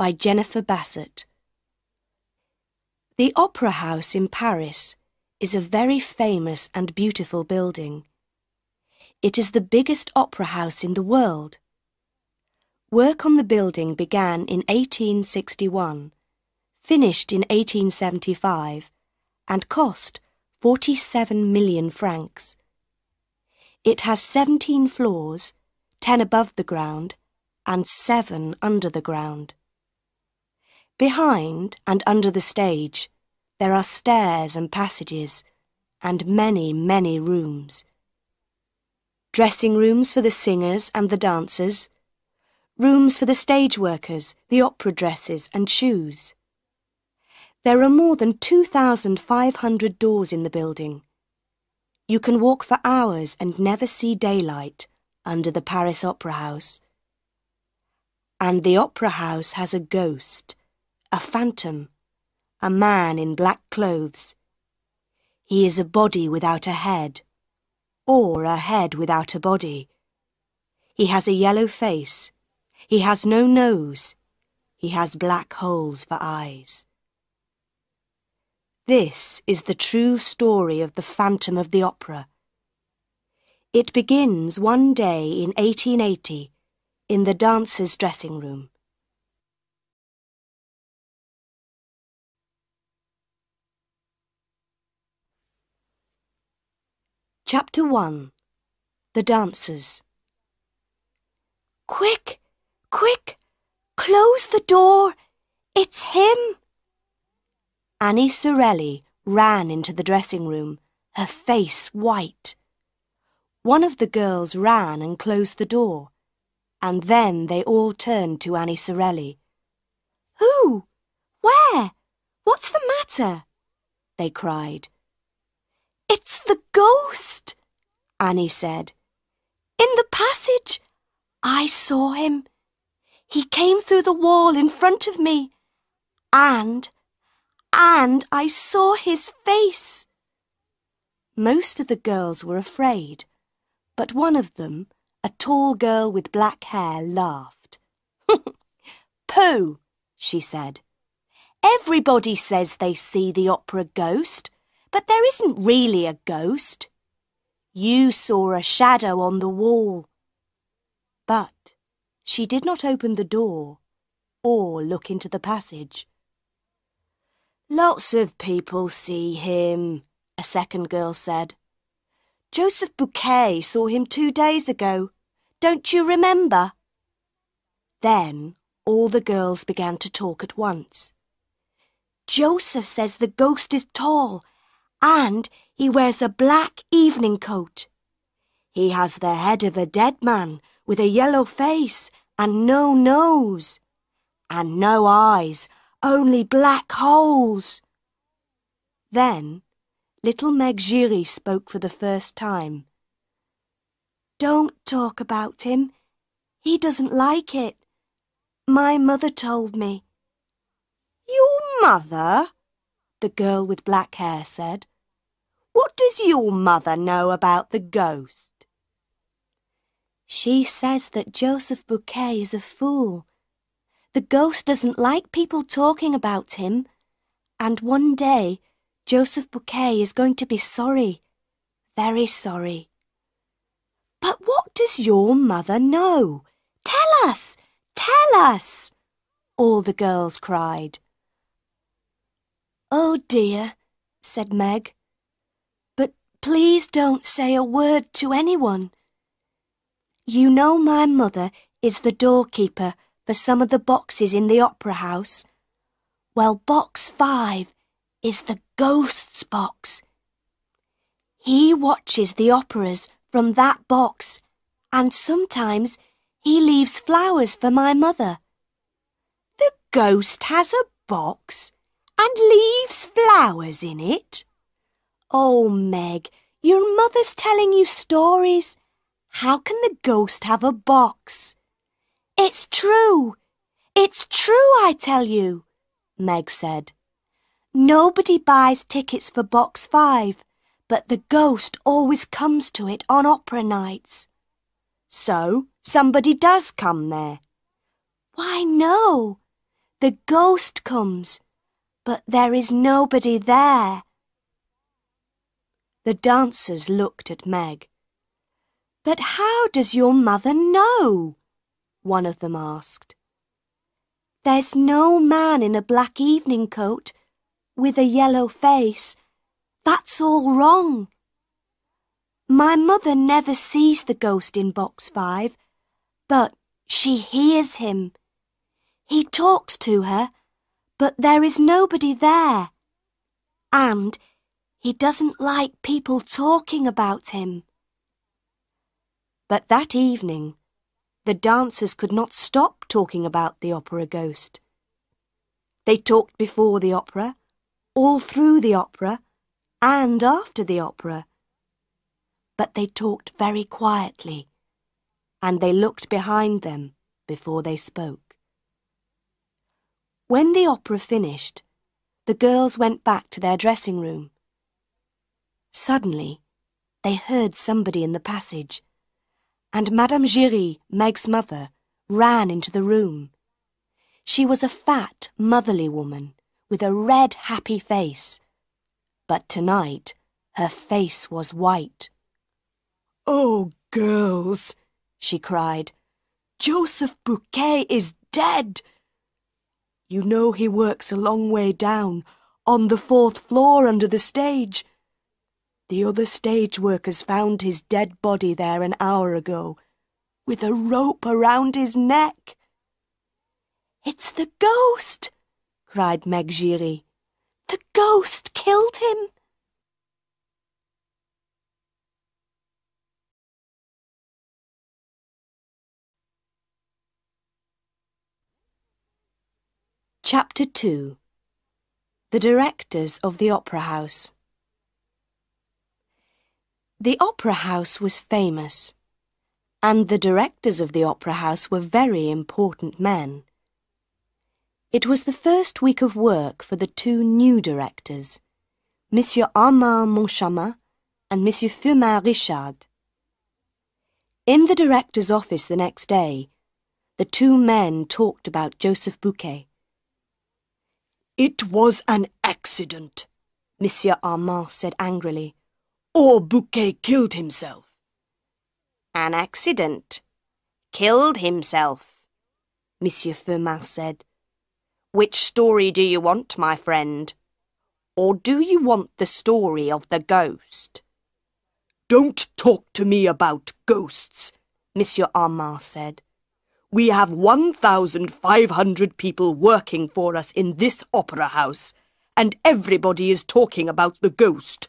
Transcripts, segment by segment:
by Jennifer Bassett. The Opera House in Paris is a very famous and beautiful building. It is the biggest opera house in the world. Work on the building began in 1861, finished in 1875, and cost 47 million francs. It has 17 floors, 10 above the ground, and 7 under the ground. Behind and under the stage, there are stairs and passages, and many, many rooms. Dressing rooms for the singers and the dancers, rooms for the stage workers, the opera dresses and shoes. There are more than 2,500 doors in the building. You can walk for hours and never see daylight under the Paris Opera House. And the Opera House has a ghost, a phantom, a man in black clothes. He is a body without a head, or a head without a body. He has a yellow face. He has no nose. He has black holes for eyes. This is the true story of the Phantom of the Opera. It begins one day in 1880 in the dancers' dressing room. Chapter 1. The Dancers. Quick! Quick! Close the door! It's him! Annie Sorelli ran into the dressing room, her face white. One of the girls ran and closed the door, and then they all turned to Annie Sorelli. Who? Where? What's the matter? They cried. It's the ghost, Annie said. In the passage. I saw him. He came through the wall in front of me, and I saw his face. Most of the girls were afraid, but one of them, a tall girl with black hair, laughed. Pooh, she said. Everybody says they see the opera ghost, but there isn't really a ghost. You saw a shadow on the wall. But she did not open the door or look into the passage. Lots of people see him, a second girl said. Joseph Bouquet saw him 2 days ago. Don't you remember? Then all the girls began to talk at once. Joseph says the ghost is tall, and he wears a black evening coat. He has the head of a dead man with a yellow face and no nose, and no eyes, only black holes. Then little Meg Giry spoke for the first time. Don't talk about him. He doesn't like it. My mother told me. Your mother? The girl with black hair said. What does your mother know about the ghost? She says that Joseph Bouquet is a fool. The ghost doesn't like people talking about him, and one day Joseph Bouquet is going to be sorry, very sorry. But what does your mother know? Tell us! Tell us! All the girls cried. Oh dear, said Meg. But please don't say a word to anyone. You know my mother is the doorkeeper for some of the boxes in the opera house. Well, box 5 is the ghost's box. He watches the operas from that box, and sometimes he leaves flowers for my mother. The ghost has a box and leaves flowers in it? Oh, Meg, your mother's telling you stories. How can the ghost have a box? It's true. It's true, I tell you, Meg said. Nobody buys tickets for box 5, but the ghost always comes to it on opera nights. So somebody does come there. Why, no. The ghost comes, but there is nobody there. The dancers looked at Meg. But how does your mother know? One of them asked. There's no man in a black evening coat with a yellow face. That's all wrong. My mother never sees the ghost in box 5, but she hears him. He talks to her, but there is nobody there. And he doesn't like people talking about him. But that evening, the dancers could not stop talking about the opera ghost. They talked before the opera, all through the opera, and after the opera. But they talked very quietly, and they looked behind them before they spoke. When the opera finished, the girls went back to their dressing room. Suddenly, they heard somebody in the passage, and Madame Giry, Meg's mother, ran into the room. She was a fat, motherly woman with a red, happy face. But tonight, her face was white. "Oh, girls," she cried, "Joseph Bouquet is dead. You know he works a long way down, on the 4th floor under the stage. The other stage workers found his dead body there an hour ago, with a rope around his neck." "It's the ghost!" cried Meg Giry. "The ghost killed him!" Chapter 2. The Directors of the Opera House. The Opera House was famous, and the directors of the Opera House were very important men. It was the first week of work for the 2 new directors, Monsieur Armand Moncharmin and Monsieur Firmin Richard. In the director's office the next day, the 2 men talked about Joseph Bouquet. "It was an accident," Monsieur Armand said angrily, "or Bouquet killed himself." "An accident? Killed himself?" Monsieur Firmin said. "Which story do you want, my friend? Or do you want the story of the ghost?" "Don't talk to me about ghosts," Monsieur Armand said. "We have 1,500 people working for us in this opera house, and everybody is talking about the ghost.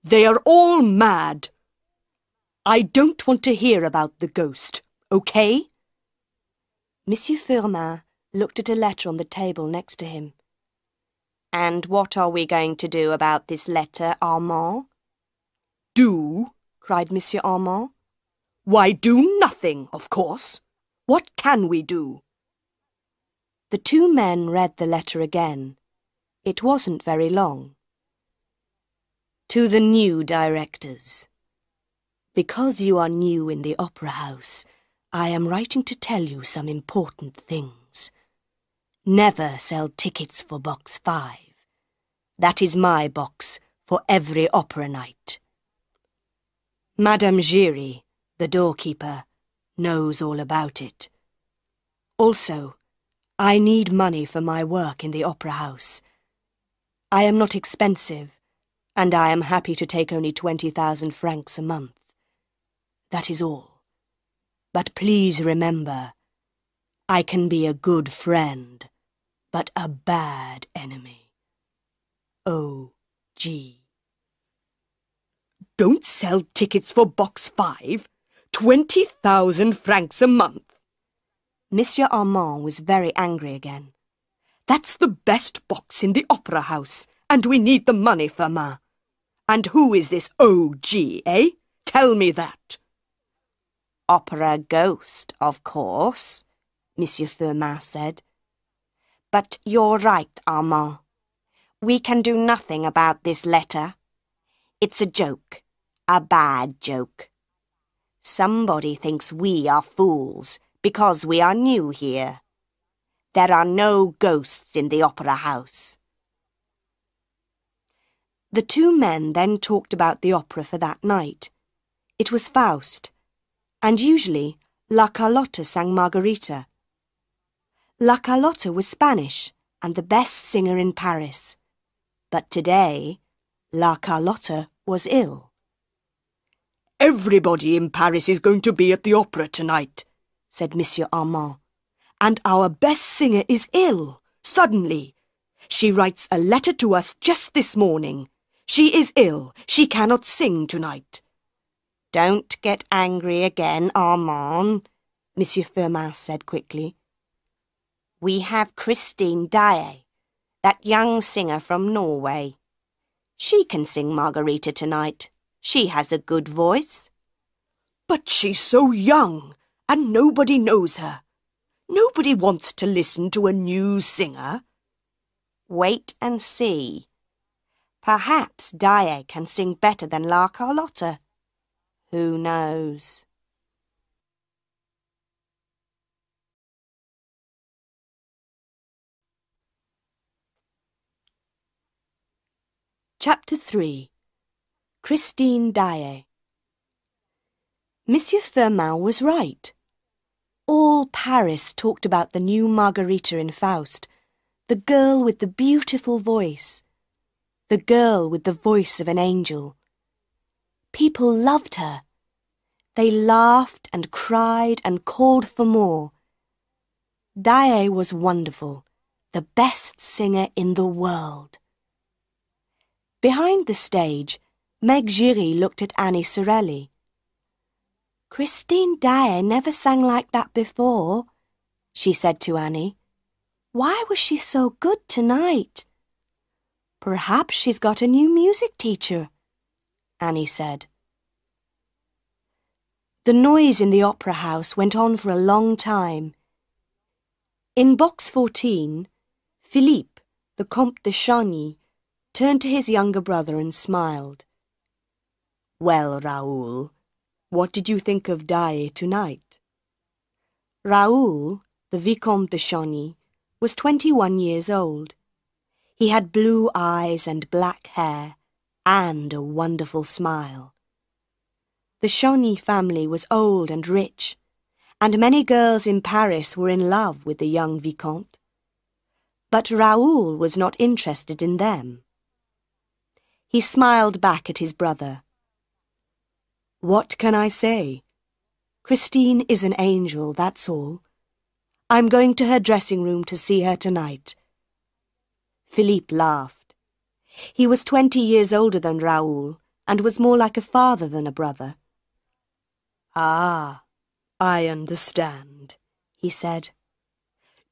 They are all mad. I don't want to hear about the ghost, okay?" Monsieur Firmin looked at a letter on the table next to him. "And what are we going to do about this letter, Armand?" "Do?" cried Monsieur Armand. "Why, do nothing, of course. What can we do?" The 2 men read the letter again. It wasn't very long. To the new directors. Because you are new in the opera house, I am writing to tell you some important things. Never sell tickets for box 5. That is my box for every opera night. Madame Giry, the doorkeeper, knows all about it. Also, I need money for my work in the opera house. I am not expensive, and I am happy to take only 20,000 francs a month. That is all. But please remember, I can be a good friend, but a bad enemy. O.G. Don't sell tickets for box 5. 20,000 francs a month. Monsieur Armand was very angry again. That's the best box in the opera house, and we need the money, Firmin. And who is this O.G., eh? Tell me that. Opera ghost, of course, Monsieur Firmin said. But you're right, Armand. We can do nothing about this letter. It's a joke, a bad joke. Somebody thinks we are fools because we are new here. There are no ghosts in the opera house. The two men then talked about the opera for that night. It was Faust, and usually La Carlotta sang Margarita. La Carlotta was Spanish and the best singer in Paris. But today, La Carlotta was ill. "Everybody in Paris is going to be at the opera tonight," said Monsieur Armand. "And our best singer is ill, suddenly. She writes a letter to us just this morning. She is ill. She cannot sing tonight." "Don't get angry again, Armand," Monsieur Firmin said quickly. "We have Christine Daae, that young singer from Norway. She can sing Margarita tonight. She has a good voice." "But she's so young, and nobody knows her. Nobody wants to listen to a new singer." "Wait and see. Perhaps Daae can sing better than La Carlotta. Who knows?" Chapter 3. Christine Daae. Monsieur Firmin was right. All Paris talked about the new Margarita in Faust, the girl with the beautiful voice, the girl with the voice of an angel. People loved her. They laughed and cried and called for more. Daae was wonderful, the best singer in the world. Behind the stage, Meg Giry looked at Annie Sorelli. "Christine Daae never sang like that before," she said to Annie. "Why was she so good tonight?" "Perhaps she's got a new music teacher," Annie said. The noise in the opera house went on for a long time. In box 14, Philippe, the Comte de Chagny, turned to his younger brother and smiled. "Well, Raoul, what did you think of Daae tonight?" Raoul, the Vicomte de Chagny, was 21 years old. He had blue eyes and black hair, and a wonderful smile. The Chagny family was old and rich, and many girls in Paris were in love with the young Vicomte. But Raoul was not interested in them. He smiled back at his brother. "What can I say? Christine is an angel, that's all. I'm going to her dressing room to see her tonight." Philippe laughed. He was 20 years older than Raoul and was more like a father than a brother. "Ah, I understand," he said.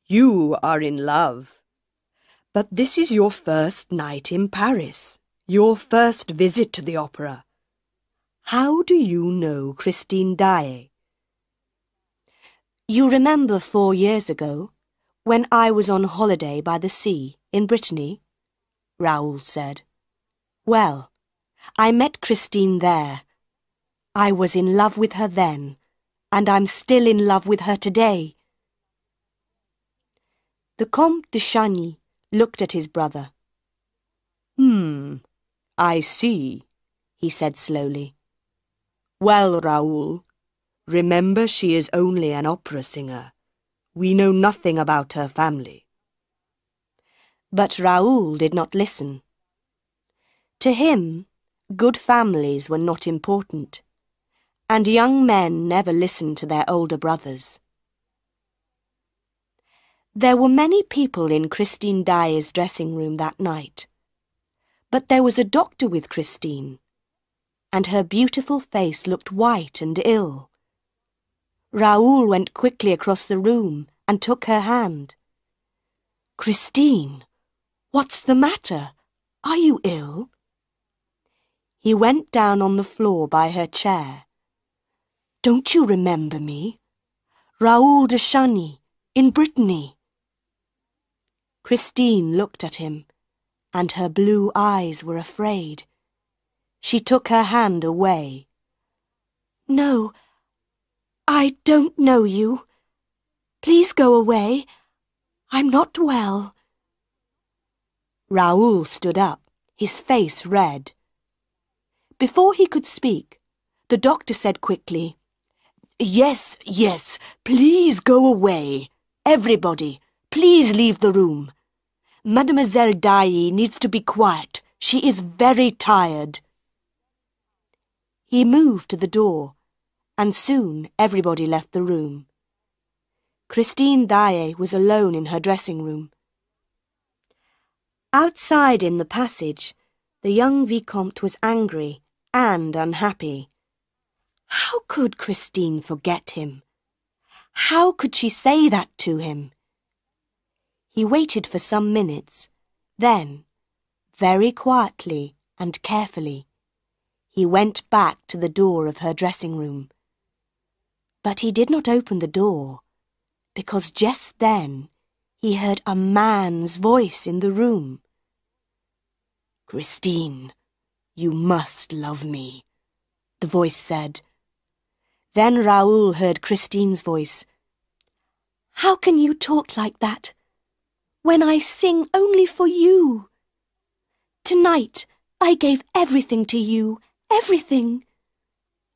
"You are in love. But this is your first night in Paris, your first visit to the opera. How do you know Christine Daae?" "You remember 4 years ago, when I was on holiday by the sea in Brittany?" Raoul said. "Well, I met Christine there. I was in love with her then, and I'm still in love with her today." The Comte de Chagny looked at his brother. I see," he said slowly. "Well, Raoul, remember she is only an opera singer. We know nothing about her family." But Raoul did not listen. To him, good families were not important, and young men never listened to their older brothers. There were many people in Christine Daae's dressing room that night. But there was a doctor with Christine, and her beautiful face looked white and ill. Raoul went quickly across the room and took her hand. "Christine, what's the matter? Are you ill?" He went down on the floor by her chair. "Don't you remember me? Raoul de Chagny, in Brittany." Christine looked at him, and her blue eyes were afraid. She took her hand away. "No, I don't know you. Please go away. I'm not well. Raoul stood up, his face red. Before he could speak, the doctor said quickly, Yes, please go away. Everybody, please leave the room. Mademoiselle Daae needs to be quiet. She is very tired. He moved to the door, and soon everybody left the room. Christine Daae was alone in her dressing room. Outside in the passage, the young Vicomte was angry and unhappy. How could Christine forget him? How could she say that to him? He waited for some minutes. Then, very quietly and carefully, he went back to the door of her dressing room. But he did not open the door, because just then he heard a man's voice in the room. Christine, you must love me, the voice said. Then Raoul heard Christine's voice. How can you talk like that, when I sing only for you? Tonight I gave everything to you, everything.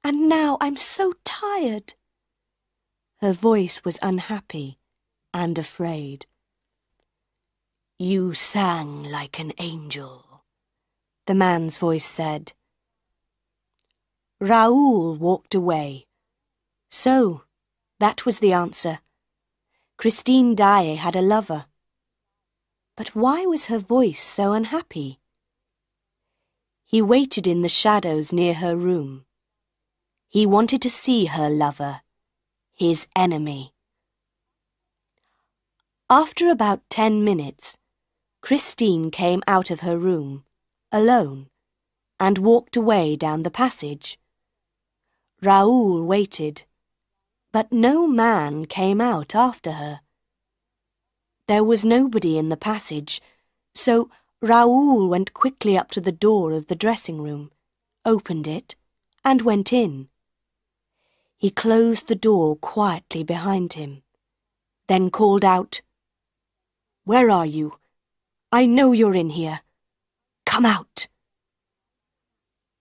And now I'm so tired. Her voice was unhappy and afraid. You sang like an angel, the man's voice said. Raoul walked away. So, that was the answer. Christine Daae had a lover. But why was her voice so unhappy? He waited in the shadows near her room. He wanted to see her lover, his enemy. After about 10 minutes, Christine came out of her room, alone, and walked away down the passage. Raoul waited, but no man came out after her. There was nobody in the passage, so Raoul went quickly up to the door of the dressing room, opened it, and went in. He closed the door quietly behind him, then called out, Where are you? I know you're in here. Come out.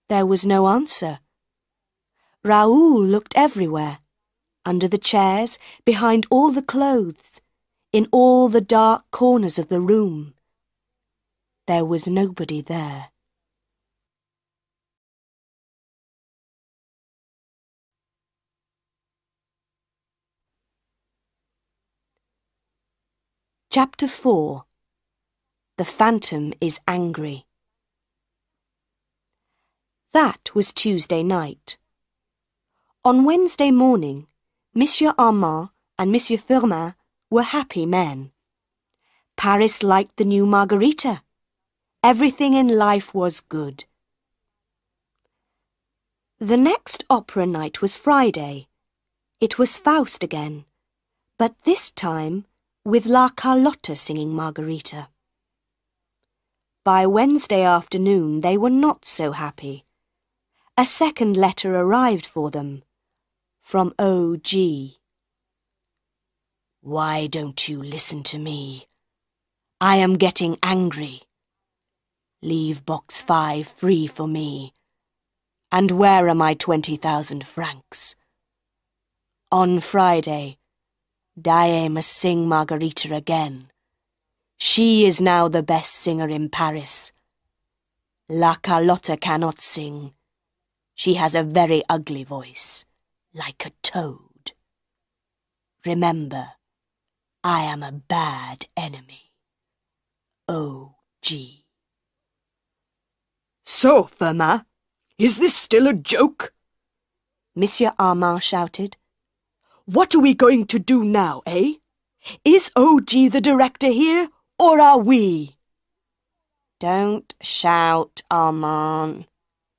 There was no answer. Raoul looked everywhere, under the chairs, behind all the clothes, in all the dark corners of the room. There was nobody there. Chapter 4. The Phantom is Angry. That was Tuesday night. On Wednesday morning, Monsieur Armand and Monsieur Firmin were happy men. Paris liked the new Margarita. Everything in life was good. The next opera night was Friday. It was Faust again, but this time with La Carlotta singing Margarita. By Wednesday afternoon they were not so happy. A second letter arrived for them, from O.G. Why don't you listen to me? I am getting angry. Leave box 5 free for me. And where are my 20,000 francs? On Friday, Daae must sing Margarita again. She is now the best singer in Paris. La Carlotta cannot sing. She has a very ugly voice, like a toad. Remember, I am a bad enemy. O.G. So, Firmin, is this still a joke? Monsieur Armand shouted. What are we going to do now, eh? Is O.G. the director here, or are we? Don't shout, Armand,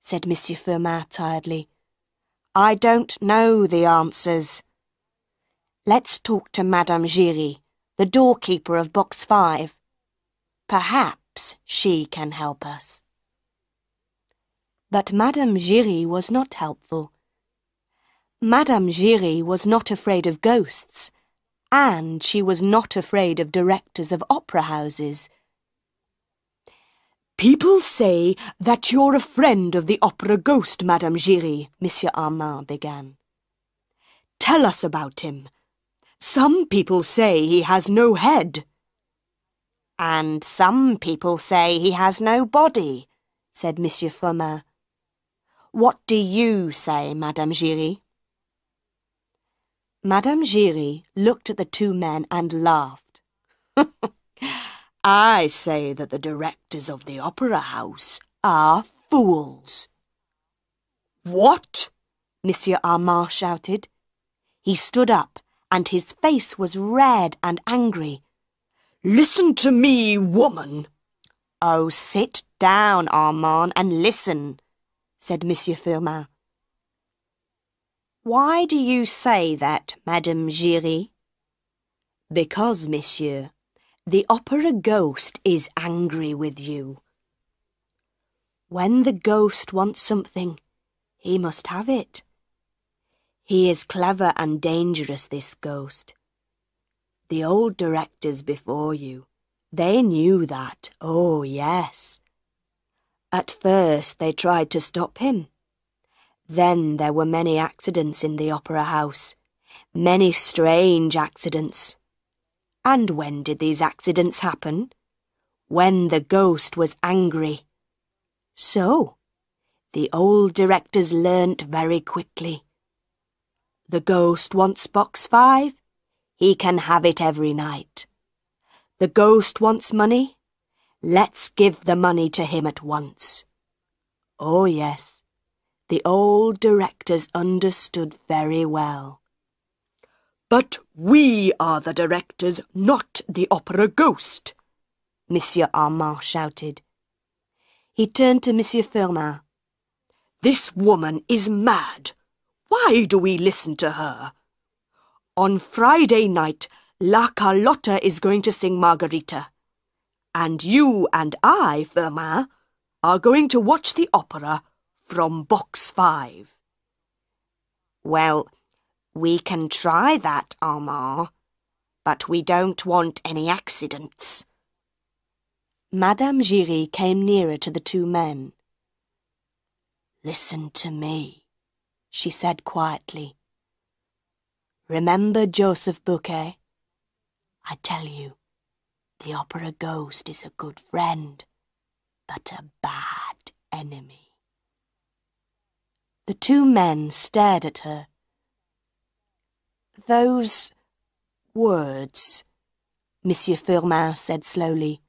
said Monsieur Firmin tiredly. I don't know the answers. Let's talk to Madame Giry, the doorkeeper of box 5. Perhaps she can help us. But Madame Giry was not helpful. Madame Giry was not afraid of ghosts, and she was not afraid of directors of opera houses. People say that you're a friend of the opera ghost, Madame Giry, Monsieur Armand began. Tell us about him. Some people say he has no head. And some people say he has no body, said Monsieur Firmin. What do you say, Madame Giry? Madame Giry looked at the two men and laughed. I say that the directors of the opera house are fools. What? Monsieur Armand shouted. He stood up, and his face was red and angry. Listen to me, woman. Oh, sit down, Armand, and listen, said Monsieur Firmin. Why do you say that, Madame Giry? Because, monsieur, the opera ghost is angry with you. When the ghost wants something, he must have it. He is clever and dangerous, this ghost. The old directors before you, they knew that, oh yes. At first they tried to stop him. Then there were many accidents in the opera house, many strange accidents. And when did these accidents happen? When the ghost was angry. So, the old directors learnt very quickly. The ghost wants box 5. He can have it every night. The ghost wants money. Let's give the money to him at once. Oh yes, the old directors understood very well. But we are the directors, not the opera ghost, Monsieur Armand shouted. He turned to Monsieur Firmin. This woman is mad. Why do we listen to her? On Friday night, La Carlotta is going to sing Margarita. And you and I, Firmin, are going to watch the opera from box 5. Well, we can try that, Armand, but we don't want any accidents. Madame Giry came nearer to the two men. Listen to me, she said quietly. Remember Joseph Bouquet? I tell you, the opera ghost is a good friend, but a bad enemy. The two men stared at her. Those words, Monsieur Firmin said slowly.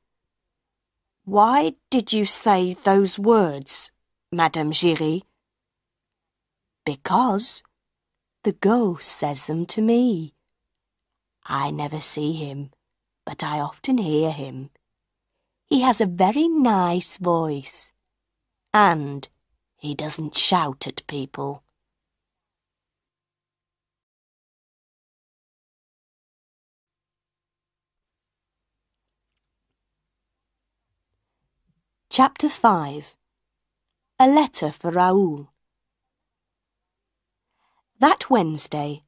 Why did you say those words, Madame Giry? Because the ghost says them to me. I never see him, but I often hear him. He has a very nice voice, and he doesn't shout at people. Chapter 5. A Letter for Raoul. That Wednesday,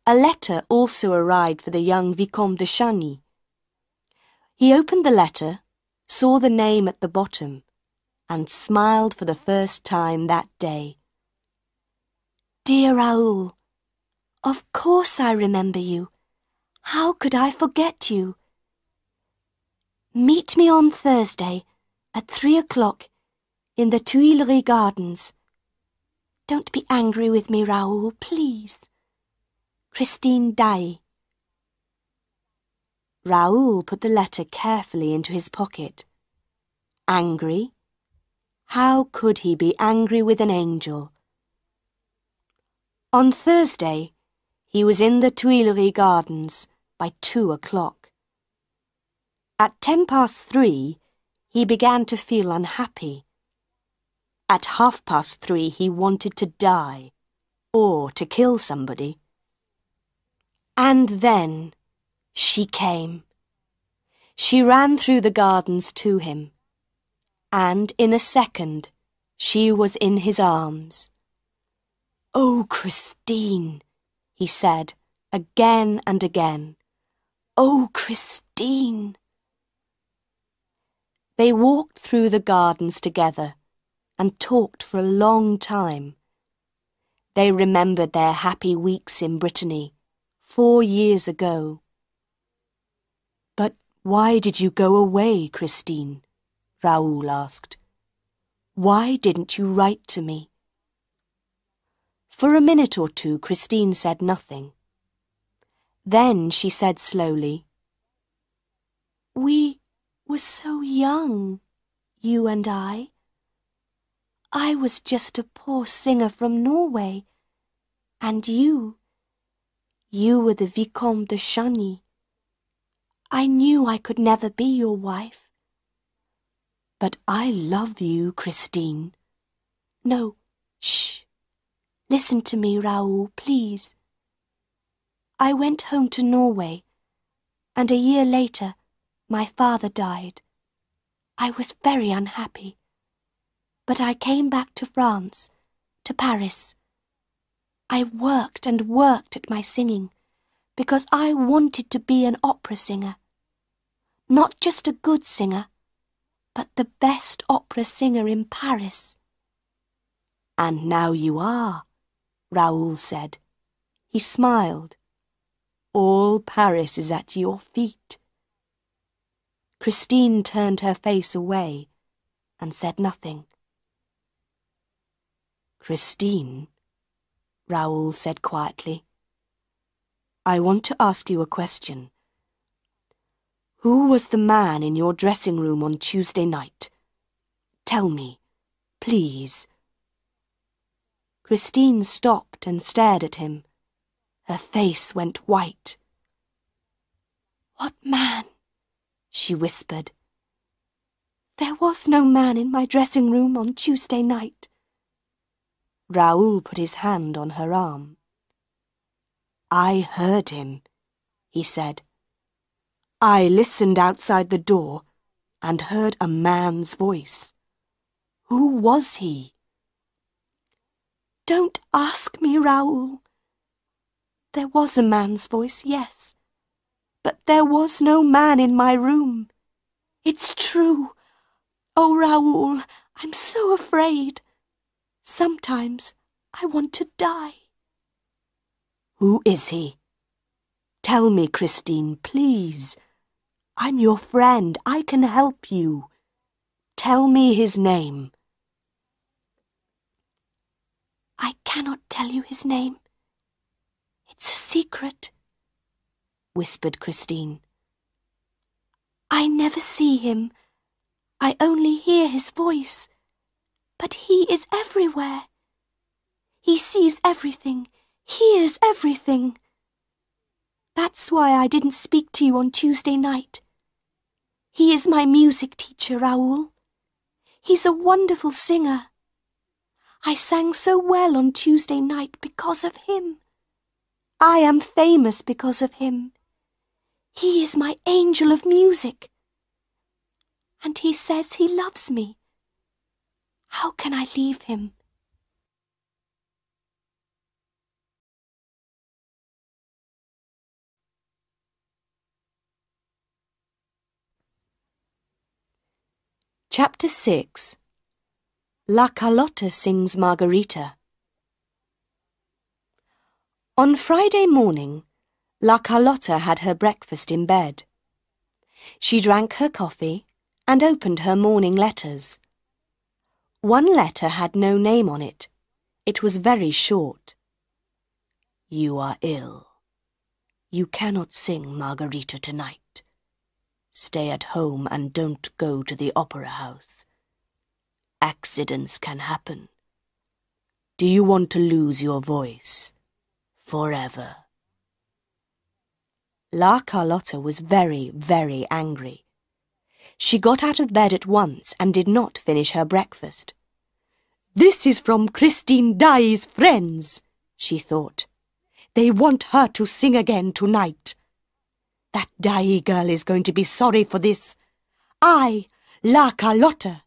a letter also arrived for the young Vicomte de Chagny. He opened the letter, saw the name at the bottom, and smiled for the first time that day. Dear Raoul, of course I remember you. How could I forget you? Meet me on Thursday at 3 o'clock in the Tuileries Gardens. Don't be angry with me, Raoul, please. Christine Daae. Raoul put the letter carefully into his pocket. Angry? How could he be angry with an angel? On Thursday, he was in the Tuileries Gardens by 2 o'clock. At 3:10, he began to feel unhappy. At 3:30, he wanted to die, or to kill somebody. And then she came. She ran through the gardens to him, and in a second she was in his arms. Oh, Christine, he said again and again. Oh, Christine! They walked through the gardens together and talked for a long time. They remembered their happy weeks in Brittany 4 years ago. But why did you go away, Christine? Raoul asked. Why didn't you write to me? For a minute or two, Christine said nothing. Then she said slowly, We were so young, you and I. I was just a poor singer from Norway, and you were the Vicomte de Chagny. I knew I could never be your wife. But I love you, Christine. No, shh. Listen to me, Raoul, please. I went home to Norway, and a year later, my father died. I was very unhappy. But I came back to France, to Paris. I worked and worked at my singing, because I wanted to be an opera singer. Not just a good singer, but the best opera singer in Paris. And now you are, Raoul said. He smiled. All Paris is at your feet. Christine turned her face away and said nothing. Christine, Raoul said quietly, I want to ask you a question. Who was the man in your dressing room on Tuesday night? Tell me, please. Christine stopped and stared at him. Her face went white. What man? She whispered. There was no man in my dressing room on Tuesday night. Raoul put his hand on her arm. I heard him, he said. I listened outside the door and heard a man's voice. Who was he? Don't ask me, Raoul. There was a man's voice, yes, but there was no man in my room. It's true. Oh, Raoul, I'm so afraid. Sometimes I want to die. Who is he? Tell me, Christine, please. I'm your friend. I can help you. Tell me his name. I cannot tell you his name. It's a secret, whispered Christine. I never see him. I only hear his voice. But he is everywhere. He sees everything, hears everything. That's why I didn't speak to you on Tuesday night. He is my music teacher, Raoul. He's a wonderful singer. I sang so well on Tuesday night because of him. I am famous because of him. He is my angel of music. And he says he loves me. How can I leave him? Chapter 6. La Carlotta sings Margarita. On Friday morning, La Carlotta had her breakfast in bed. She drank her coffee and opened her morning letters. One letter had no name on it. It was very short. You are ill. You cannot sing Margarita tonight. Stay at home and don't go to the opera house. Accidents can happen. Do you want to lose your voice forever? La Carlotta was very, very angry. She got out of bed at once and did not finish her breakfast. This is from Christine Daae's friends, she thought. They want her to sing again tonight. That Daae girl is going to be sorry for this. I, La Carlotta,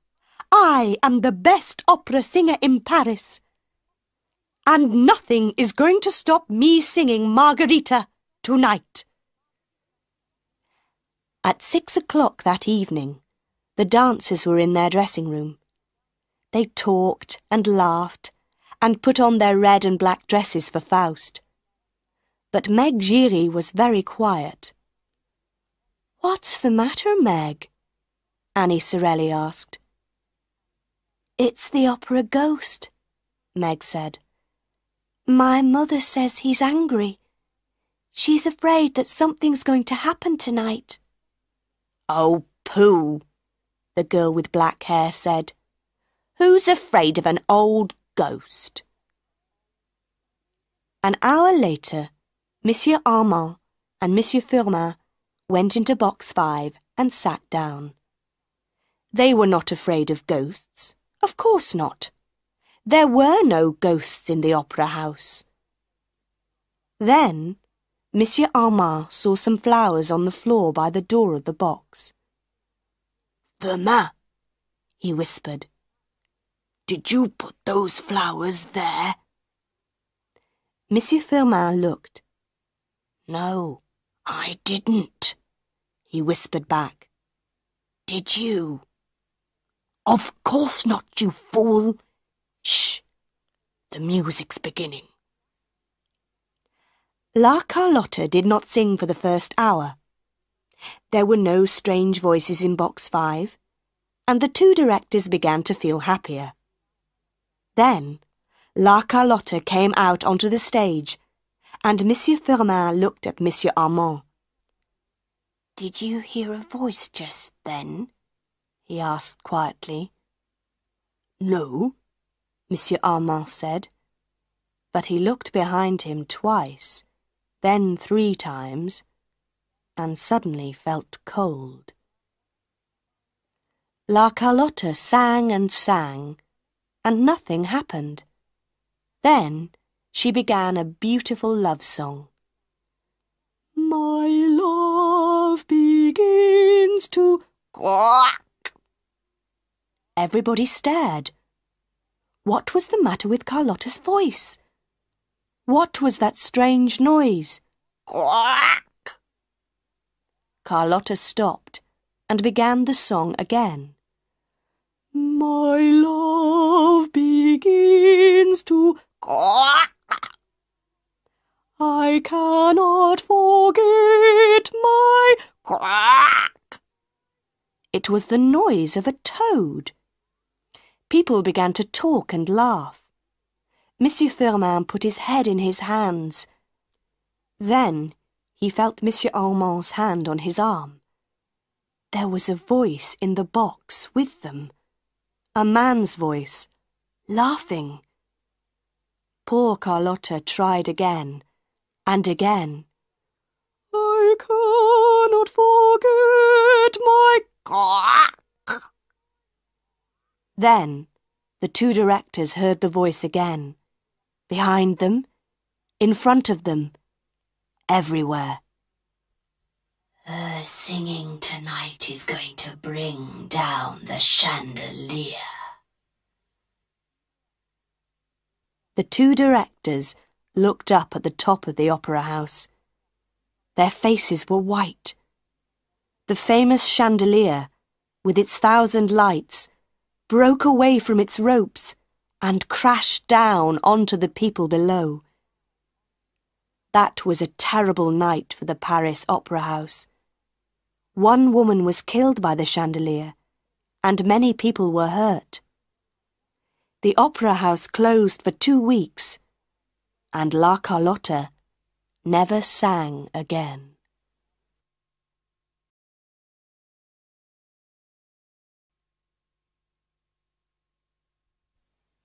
I am the best opera singer in Paris. And nothing is going to stop me singing Margarita tonight. At 6 o'clock that evening, the dancers were in their dressing room. They talked and laughed and put on their red and black dresses for Faust. But Meg Giry was very quiet. "What's the matter, Meg?" Annie Sorelli asked. "It's the opera ghost," Meg said. "My mother says he's angry. She's afraid that something's going to happen tonight." "Oh, pooh," the girl with black hair said. "Who's afraid of an old ghost?" An hour later, Monsieur Armand and Monsieur Firmin went into box 5 and sat down. They were not afraid of ghosts. Of course not. There were no ghosts in the opera house. Then Monsieur Armand saw some flowers on the floor by the door of the box. "Firmin," he whispered, "did you put those flowers there?" Monsieur Firmin looked. "No, I didn't," he whispered back. "Did you?" "Of course not, you fool. Shh! The music's beginning." La Carlotta did not sing for the first hour. There were no strange voices in box 5, and the two directors began to feel happier. Then La Carlotta came out onto the stage, and Monsieur Firmin looked at Monsieur Armand. "Did you hear a voice just then?" he asked quietly. "No," Monsieur Armand said, but he looked behind him twice, then 3 times, and suddenly felt cold. La Carlotta sang and sang, and nothing happened. Then she began a beautiful love song. "My love begins to quack." Everybody stared. What was the matter with Carlotta's voice? What was that strange noise? "Quack!" Carlotta stopped and began the song again. "My love begins to "Quack!" I cannot forget my "Quack!" It was the noise of a toad. People began to talk and laugh. Monsieur Firmin put his head in his hands. Then he felt Monsieur Armand's hand on his arm. There was a voice in the box with them. A man's voice, laughing. Poor Carlotta tried again and again. I cannot forget my "Quack!" Then the two directors heard the voice again. Behind them, in front of them, everywhere. "Her singing tonight is going to bring down the chandelier." The two directors looked up at the top of the opera house. Their faces were white. The famous chandelier, with its 1,000 lights, broke away from its ropes and crashed down onto the people below. That was a terrible night for the Paris Opera House. One woman was killed by the chandelier, and many people were hurt. The opera house closed for 2 weeks, and La Carlotta never sang again.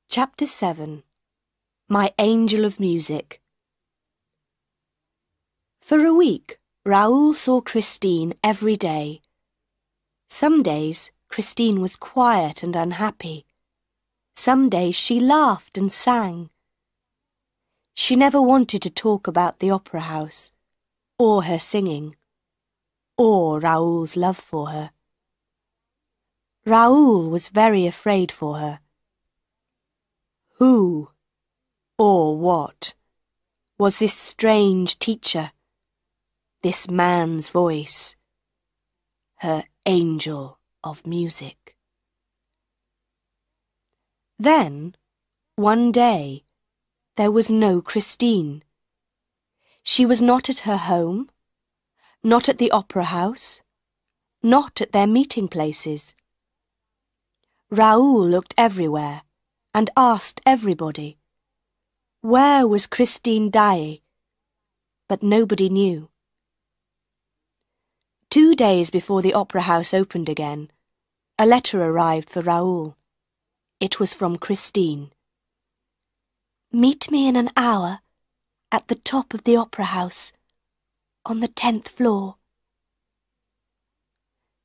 Chapter 7. My Angel of Music. For a week, Raoul saw Christine every day. Some days, Christine was quiet and unhappy. Some days she laughed and sang. She never wanted to talk about the opera house, or her singing, or Raoul's love for her. Raoul was very afraid for her. Who, or what, was this strange teacher, this man's voice? her angel of music. Then, one day, there was no Christine. She was not at her home, not at the opera house, not at their meeting places. Raoul looked everywhere and asked everybody, where was Christine Daae? But nobody knew. 2 days before the opera house opened again, a letter arrived for Raoul. It was from Christine. Meet me in an hour at the top of the opera house, on the 10th floor.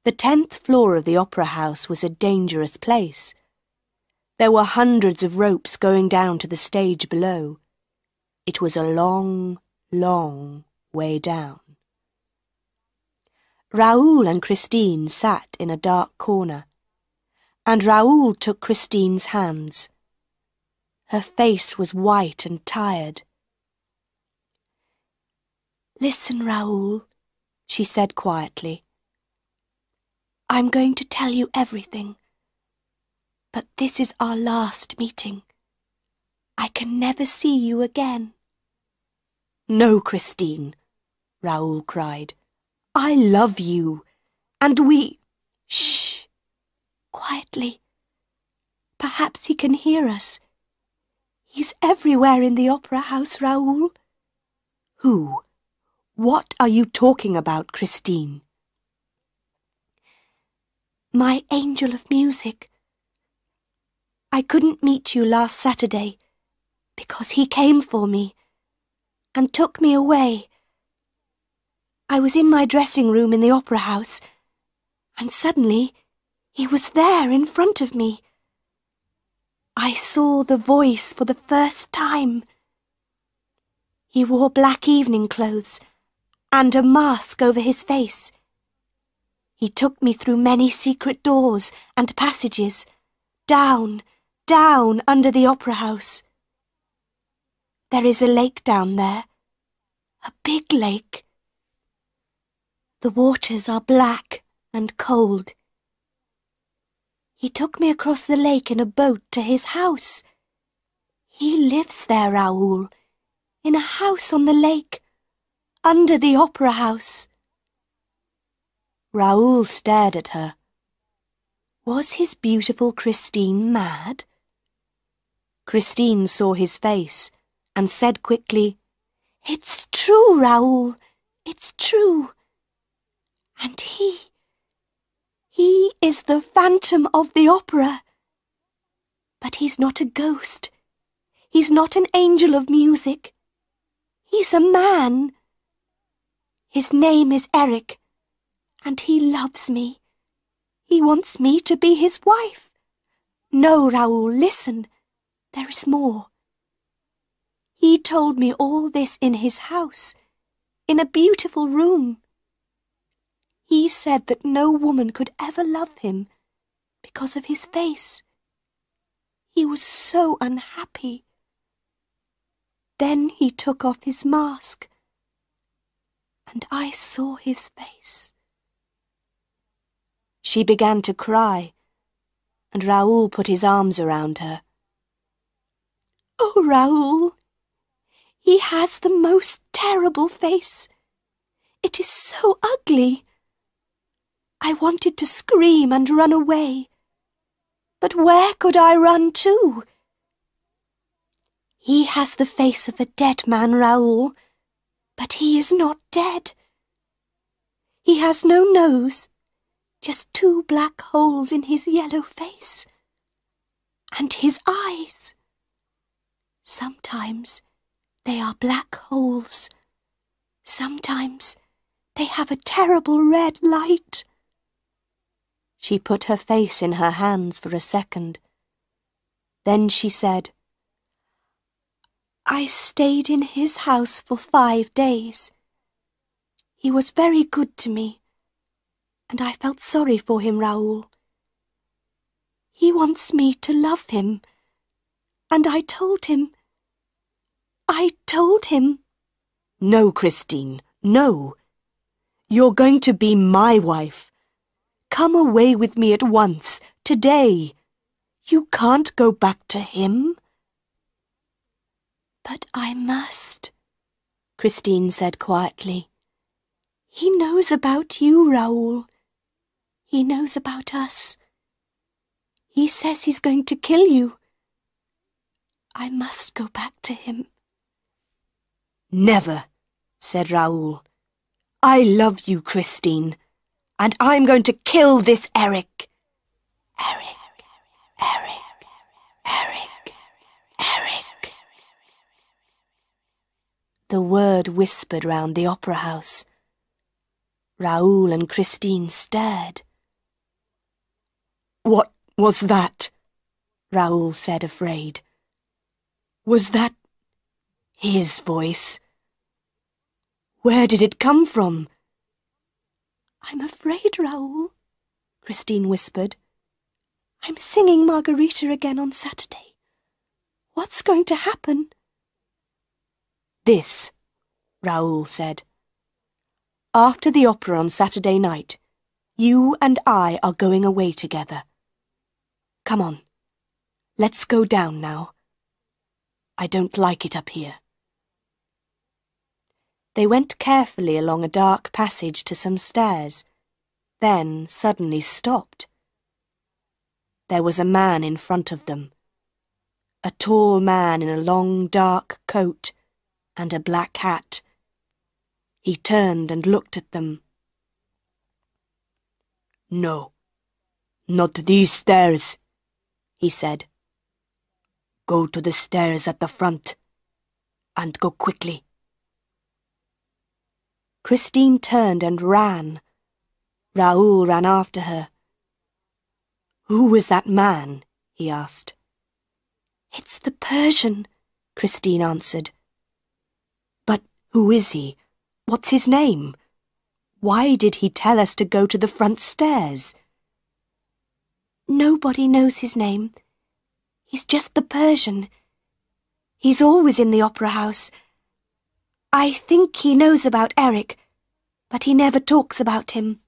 The 10th floor of the opera house was a dangerous place. There were hundreds of ropes going down to the stage below. It was a long, long way down. Raoul and Christine sat in a dark corner, and Raoul took Christine's hands. Her face was white and tired. Listen, Raoul, she said quietly. I'm going to tell you everything, but this is our last meeting. I can never see you again. No, Christine, Raoul cried. I love you, and we... Shh! Quietly. Perhaps he can hear us. He's everywhere in the opera house, Raoul. Who? What are you talking about, Christine? My angel of music. I couldn't meet you last Saturday because he came for me and took me away. I was in my dressing room in the opera house, and suddenly he was there in front of me. I saw the voice for the first time. He wore black evening clothes and a mask over his face. He took me through many secret doors and passages, down, down under the opera house. There is a lake down there, a big lake. The waters are black and cold. He took me across the lake in a boat to his house. He lives there, Raoul, in a house on the lake, under the opera house. Raoul stared at her. Was his beautiful Christine mad? Christine saw his face and said quickly, It's true, Raoul, it's true. And he is the Phantom of the Opera. But he's not a ghost. He's not an angel of music. He's a man. His name is Eric, and he loves me. He wants me to be his wife. No, Raoul, listen. There is more. He told me all this in his house, in a beautiful room. He said that no woman could ever love him because of his face. He was so unhappy. Then he took off his mask, and I saw his face. She began to cry, and Raoul put his arms around her. Oh, Raoul, he has the most terrible face. It is so ugly. I wanted to scream and run away. But where could I run to? He has the face of a dead man, Raoul, but he is not dead. He has no nose, just 2 black holes in his yellow face. And his eyes. Sometimes they are black holes. Sometimes they have a terrible red light. She put her face in her hands for a second. Then she said, I stayed in his house for 5 days. He was very good to me, and I felt sorry for him, Raoul. He wants me to love him, and I told him. No, Christine, no. You're going to be my wife, Come away with me at once, today. You can't go back to him. But I must, Christine said quietly. He knows about you, Raoul. He knows about us. He says he's going to kill you. I must go back to him. Never, said Raoul. I love you, Christine, and I'm going to kill this Eric. Eric, Eric, Eric, Eric. The word whispered round the opera house. Raoul and Christine stared. What was that? Raoul said, afraid. Was that his voice? Where did it come from? I'm afraid, Raoul, Christine whispered. I'm singing Margarita again on Saturday. What's going to happen? This, Raoul said. After the opera on Saturday night, you and I are going away together. Come on, let's go down now. I don't like it up here. They went carefully along a dark passage to some stairs, then suddenly stopped. There was a man in front of them, a tall man in a long dark coat and a black hat. He turned and looked at them. No, not these stairs, he said. Go to the stairs at the front, and go quickly. Christine turned and ran. Raoul ran after her. Who was that man? He asked. It's the Persian, Christine answered. But who is he? What's his name? Why did he tell us to go to the front stairs? Nobody knows his name. He's just the Persian. He's always in the opera house. I think he knows about Eric, but he never talks about him.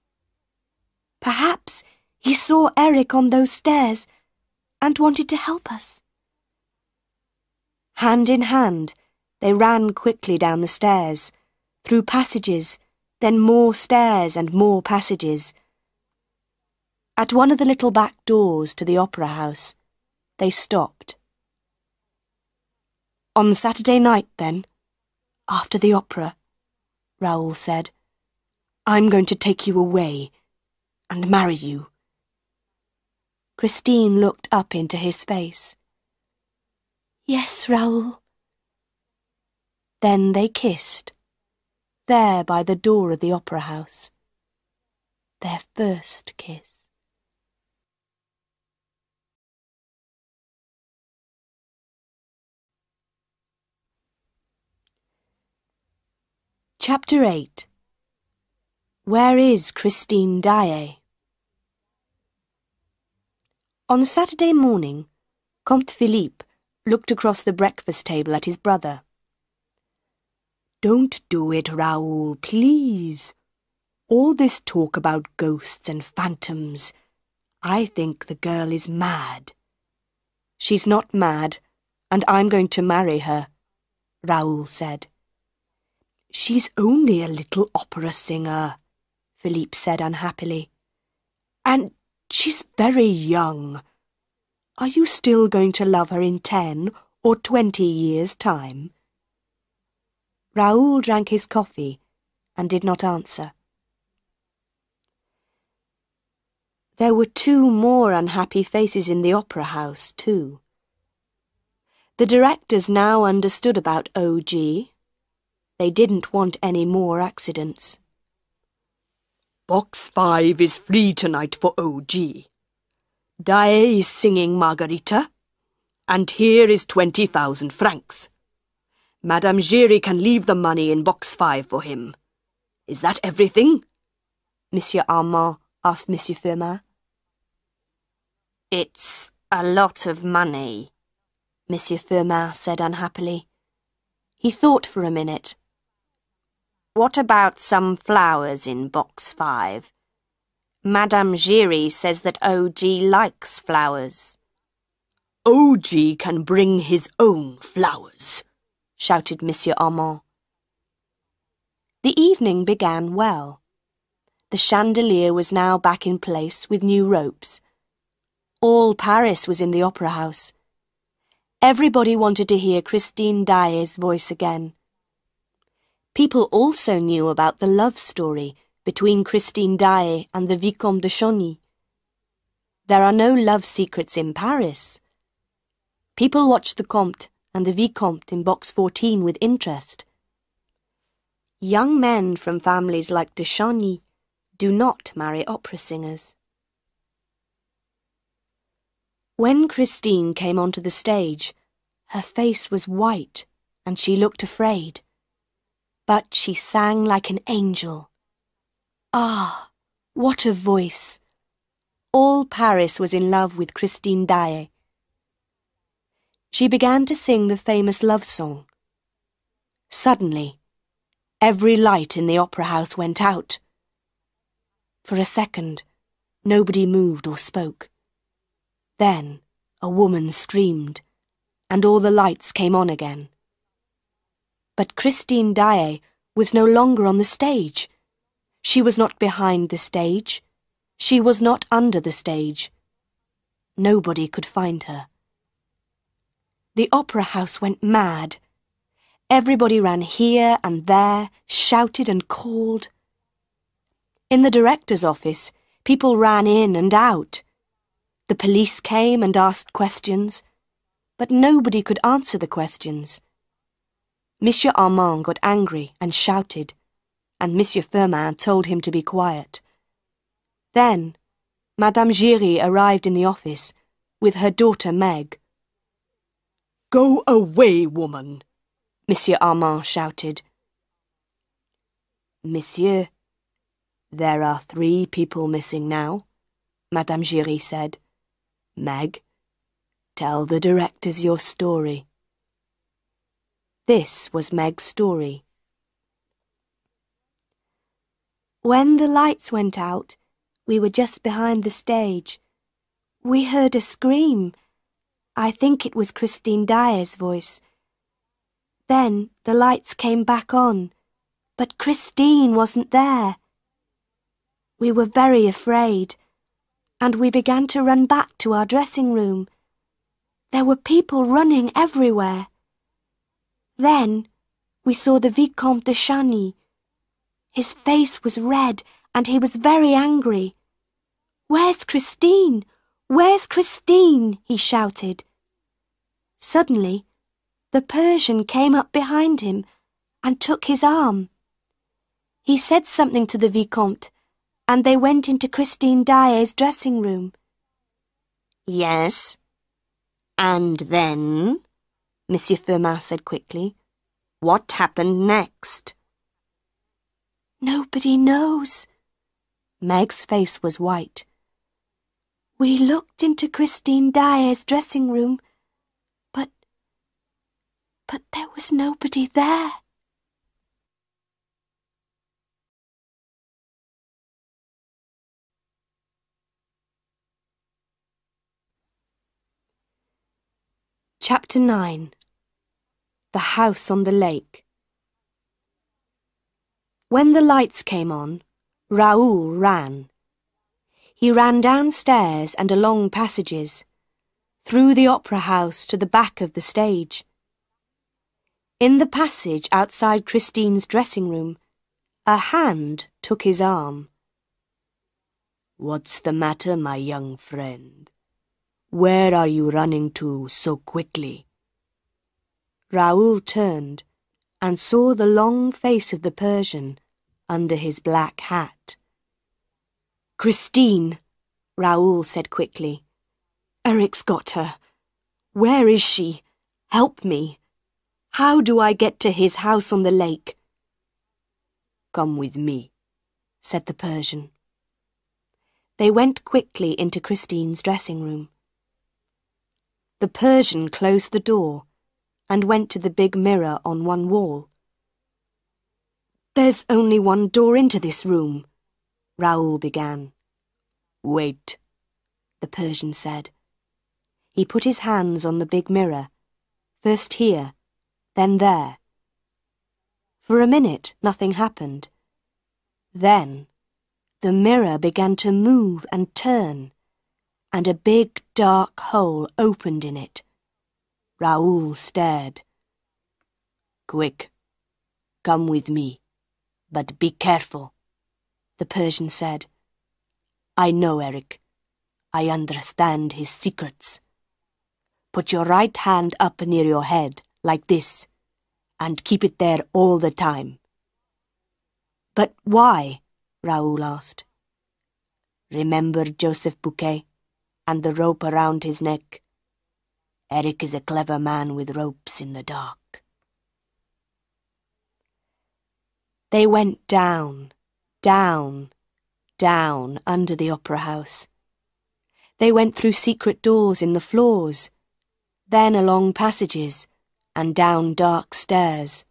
Perhaps he saw Eric on those stairs and wanted to help us. Hand in hand, they ran quickly down the stairs, through passages, then more stairs and more passages. At one of the little back doors to the opera house, they stopped. On Saturday night, then, after the opera, Raoul said, I'm going to take you away and marry you. Christine looked up into his face. Yes, Raoul. Then they kissed, there by the door of the opera house. Their first kiss. Chapter 8. Where is Christine Daae? On Saturday morning, Comte Philippe looked across the breakfast table at his brother. Don't do it, Raoul, please. All this talk about ghosts and phantoms. I think the girl is mad. She's not mad, and I'm going to marry her, Raoul said. She's only a little opera singer, Philippe said unhappily. And she's very young. Are you still going to love her in 10 or 20 years' time? Raoul drank his coffee and did not answer. There were 2 more unhappy faces in the opera house, too. The directors now understood about OG. They didn't want any more accidents. Box 5 is free tonight for OG. Daae is singing Margarita, and here is 20,000 francs. Madame Giry can leave the money in box 5 for him. Is that everything? Monsieur Armand asked Monsieur Firmin. It's a lot of money, Monsieur Firmin said unhappily. He thought for a minute. What about some flowers in box 5? Madame Giry says that OG likes flowers. OG can bring his own flowers, shouted Monsieur Armand. The evening began well. The chandelier was now back in place with new ropes. All Paris was in the opera house. Everybody wanted to hear Christine Daae's voice again. People also knew about the love story between Christine Daae and the Vicomte de Chauny. There are no love secrets in Paris. People watched the Comte and the Vicomte in box 14 with interest. Young men from families like de Chauny do not marry opera singers. When Christine came onto the stage, her face was white and she looked afraid. But she sang like an angel. Ah, what a voice! All Paris was in love with Christine Daae. She began to sing the famous love song. Suddenly, every light in the opera house went out. For a second, nobody moved or spoke. Then a woman screamed, and all the lights came on again. But Christine Daae was no longer on the stage. She was not behind the stage. She was not under the stage. Nobody could find her. The opera house went mad. Everybody ran here and there, shouted and called. In the director's office, people ran in and out. The police came and asked questions, but nobody could answer the questions. Monsieur Armand got angry and shouted, and Monsieur Firmin told him to be quiet. Then, Madame Giry arrived in the office with her daughter Meg. "Go away, woman," Monsieur Armand shouted. "Monsieur, there are 3 people missing now," Madame Giry said. "Meg, tell the directors your story." This was Meg's story. When the lights went out, we were just behind the stage. We heard a scream. I think it was Christine Daae's voice. Then the lights came back on, but Christine wasn't there. We were very afraid, and we began to run back to our dressing room. There were people running everywhere. Then we saw the Vicomte de Chauny. His face was red and he was very angry. "Where's Christine? Where's Christine?" he shouted. Suddenly, the Persian came up behind him and took his arm. He said something to the Vicomte, and they went into Christine Daae's dressing room. "Yes, and then?" Monsieur Firmin said quickly. "What happened next?" "Nobody knows." Meg's face was white. "We looked into Christine Daae's dressing room, but there was nobody there." Chapter 9. The House on the Lake. When the lights came on, Raoul ran. He ran downstairs and along passages, through the opera house to the back of the stage. In the passage outside Christine's dressing room, a hand took his arm. "What's the matter, my young friend? Where are you running to so quickly?" Raoul turned and saw the long face of the Persian under his black hat. "Christine," Raoul said quickly. "Eric's got her. Where is she? Help me. How do I get to his house on the lake?" "Come with me," said the Persian. They went quickly into Christine's dressing room. The Persian closed the door and went to the big mirror on one wall. "There's only one door into this room," Raoul began. Wait, the Persian said. He put his hands on the big mirror, first here, then there. For a minute, nothing happened. Then, the mirror began to move and turn, and a big dark hole opened in it. Raoul stared. Quick, come with me, but be careful, the Persian said. I know Eric. I understand his secrets. Put your right hand up near your head, like this, and keep it there all the time. But why? Raoul asked. Remember Joseph Bouquet and the rope around his neck? Eric is a clever man with ropes in the dark. They went down, down, down under the opera house. They went through secret doors in the floors, then along passages and down dark stairs.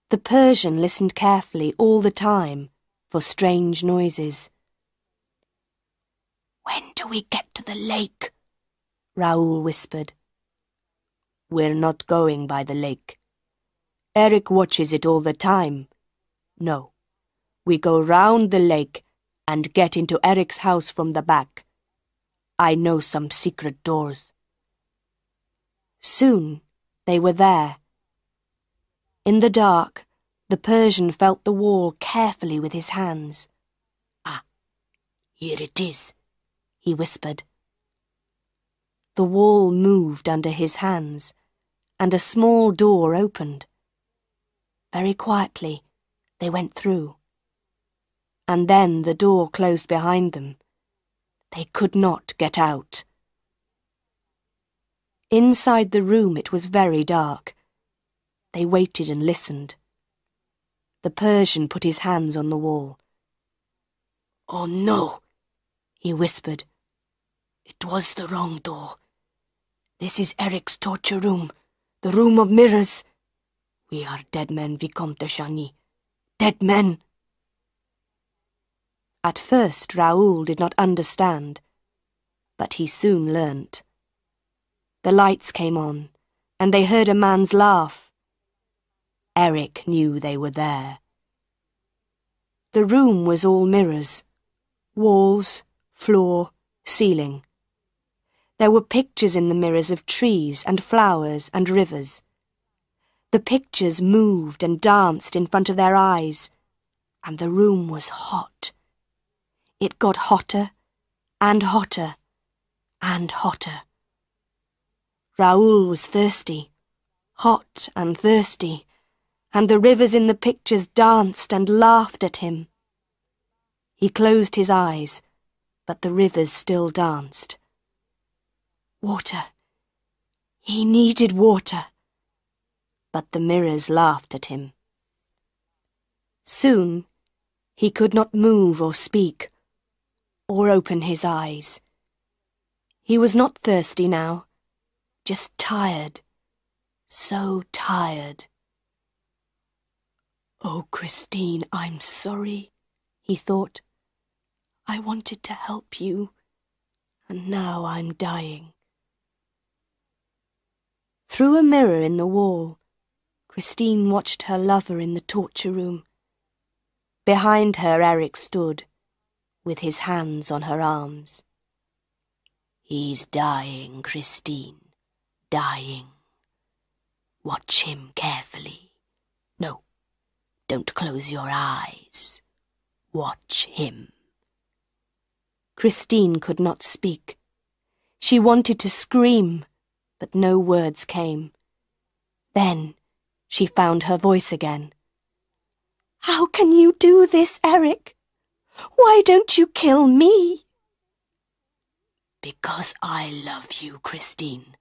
The Persian listened carefully all the time for strange noises. When do we get to the lake? Raoul whispered. We're not going by the lake. Eric watches it all the time. No, we go round the lake and get into Eric's house from the back. I know some secret doors. Soon they were there. In the dark, the Persian felt the wall carefully with his hands. Ah, here it is, he whispered. The wall moved under his hands, and a small door opened. Very quietly, they went through. And then the door closed behind them. They could not get out. Inside the room it was very dark. They waited and listened. The Persian put his hands on the wall. Oh no, he whispered. It was the wrong door. This is Eric's torture room, the room of mirrors. We are dead men, Vicomte de Chagny. Dead men. At first Raoul did not understand, but he soon learnt. The lights came on, and they heard a man's laugh. Eric knew they were there. The room was all mirrors, walls, floor, ceiling. There were pictures in the mirrors of trees and flowers and rivers. The pictures moved and danced in front of their eyes, and the room was hot. It got hotter and hotter and hotter. Raoul was thirsty, hot and thirsty, and the rivers in the pictures danced and laughed at him. He closed his eyes, but the rivers still danced. Water. He needed water. But the mirrors laughed at him. Soon, he could not move or speak, or open his eyes. He was not thirsty now, just tired, so tired. Oh, Christine, I'm sorry, he thought. I wanted to help you, and now I'm dying. Through a mirror in the wall, Christine watched her lover in the torture room. Behind her Eric stood, with his hands on her arms. He's dying, Christine, dying. Watch him carefully. No, don't close your eyes. Watch him. Christine could not speak. She wanted to scream, but no words came. Then she found her voice again. How can you do this, Eric? Why don't you kill me? Because I love you, Christine.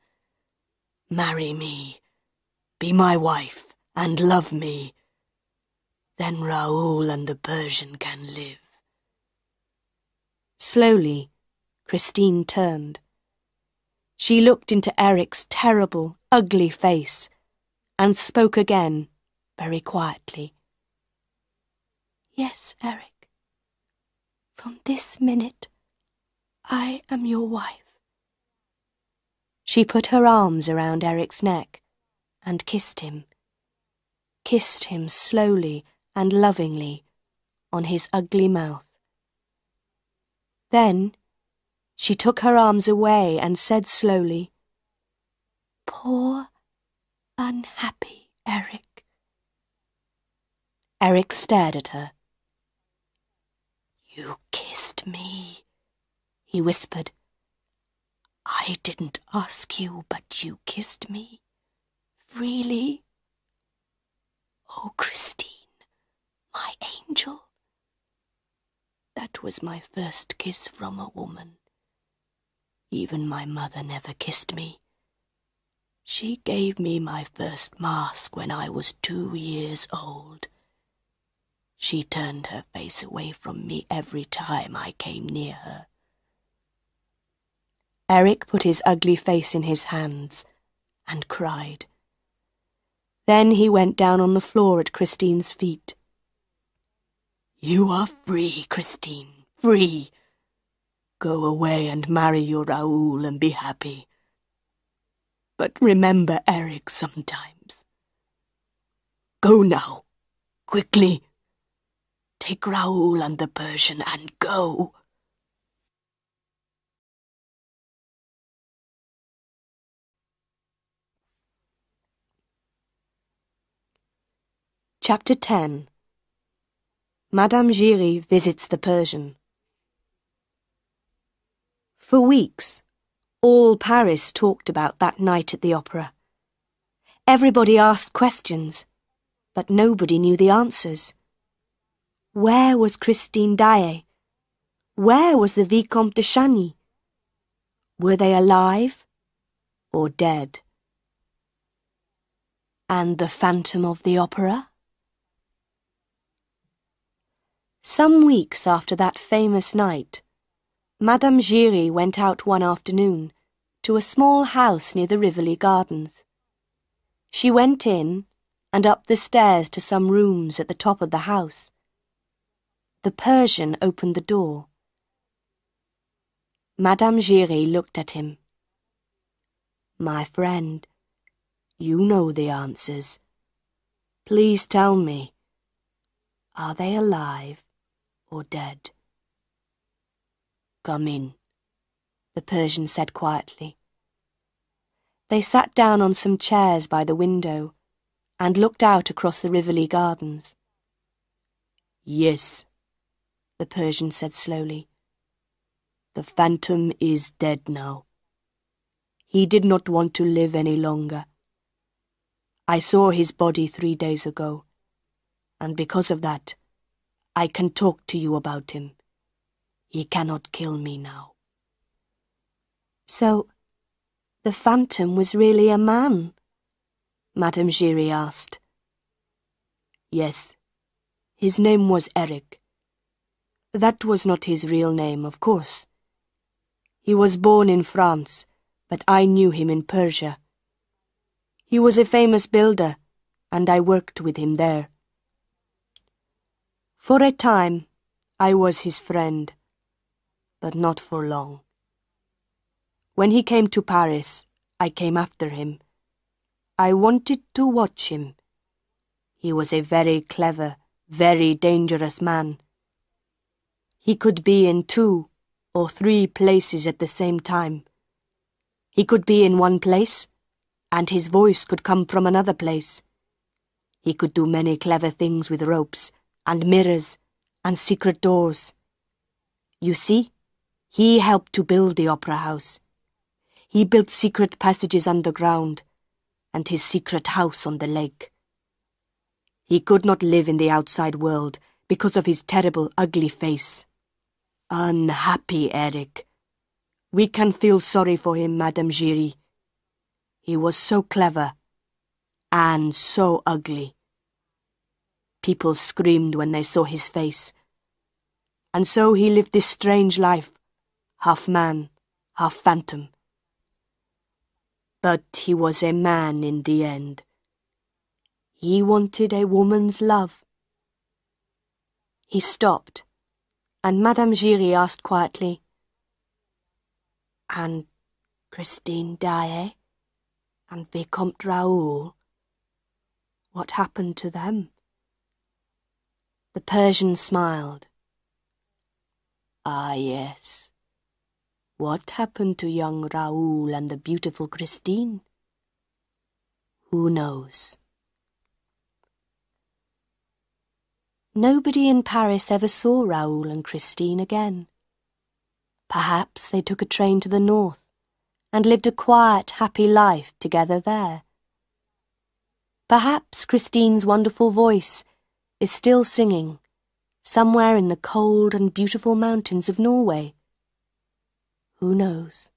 Marry me. Be my wife and love me. Then Raoul and the Persian can live. Slowly, Christine turned. She looked into Eric's terrible, ugly face and spoke again, very quietly. Yes, Eric. From this minute, I am your wife. She put her arms around Eric's neck and kissed him slowly and lovingly on his ugly mouth. Then she took her arms away and said slowly, "Poor, unhappy Eric." Eric stared at her. "You kissed me," he whispered. "I didn't ask you, but you kissed me. Freely. Oh, Christine, my angel. That was my first kiss from a woman. Even my mother never kissed me. She gave me my first mask when I was 2 years old. She turned her face away from me every time I came near her." Eric put his ugly face in his hands and cried. Then he went down on the floor at Christine's feet. "You are free, Christine, free. Go away and marry your Raoul and be happy. But remember Eric sometimes. Go now, quickly. Take Raoul and the Persian and go." Chapter 10. Madame Giry visits the Persian. For weeks, all Paris talked about that night at the opera. Everybody asked questions, but nobody knew the answers. Where was Christine Daae? Where was the Vicomte de Chagny? Were they alive or dead? And the Phantom of the Opera? Some weeks after that famous night, Madame Giry went out one afternoon to a small house near the Rivoli Gardens. She went in and up the stairs to some rooms at the top of the house. The Persian opened the door. Madame Giry looked at him. "My friend, you know the answers. Please tell me, are they alive or dead?" "Come in," the Persian said quietly. They sat down on some chairs by the window and looked out across the Rivoli Gardens. "Yes," the Persian said slowly. "The Phantom is dead now. He did not want to live any longer. I saw his body 3 days ago, and because of that, I can talk to you about him. He cannot kill me now." "So, the Phantom was really a man?" Madame Giry asked. "Yes, his name was Eric. That was not his real name, of course. He was born in France, but I knew him in Persia. He was a famous builder, and I worked with him there. For a time, I was his friend, but not for long. When he came to Paris, I came after him. I wanted to watch him. He was a very clever, very dangerous man. He could be in 2 or 3 places at the same time. He could be in one place, and his voice could come from another place. He could do many clever things with ropes, and mirrors, and secret doors. You see, he helped to build the opera house. He built secret passages underground, and his secret house on the lake. He could not live in the outside world because of his terrible, ugly face. Unhappy Eric. We can feel sorry for him, Madame Giry. He was so clever, and so ugly. People screamed when they saw his face. And so he lived this strange life, half man, half phantom. But he was a man in the end. He wanted a woman's love." He stopped And Madame Giry asked quietly, "And Christine Daae and Vicomte Raoul? What happened to them?" The Persian smiled. "Ah, yes. What happened to young Raoul and the beautiful Christine? Who knows?" Nobody in Paris ever saw Raoul and Christine again. Perhaps they took a train to the north and lived a quiet, happy life together there. Perhaps Christine's wonderful voice is still singing somewhere in the cold and beautiful mountains of Norway. Who knows?